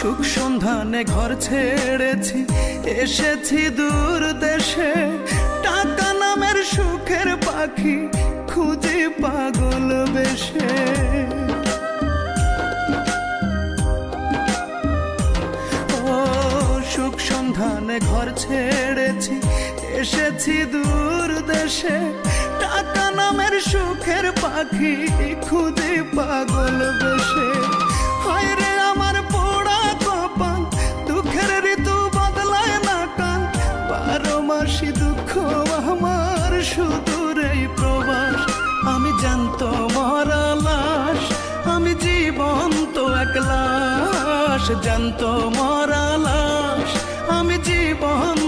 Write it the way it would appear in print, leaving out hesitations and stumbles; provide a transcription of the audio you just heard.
সুখ সন্ধানে ঘর ছেড়েছি, এসেছি দূর দেশে। টাকা নামের সুখের পাখি খুঁজে পাগল বেশে। ও সুখ সন্ধানে ঘর ছেড়েছি, এসেছি দূর দেশে। টাকা নামের সুখের পাখি খুঁজে পাগল বেশে। হায় রে আমার পোড়া কপাল, দুঃখের ঋতু বদলায় না কাল। 12 মাসি দুঃখ আমার সুদূর এই প্রবাস। আমি জ্যান্ত মরা লাশ, আমি জীবন্ত এক লাশ। জ্যান্ত মরা লাশ, আমি জীবন্ত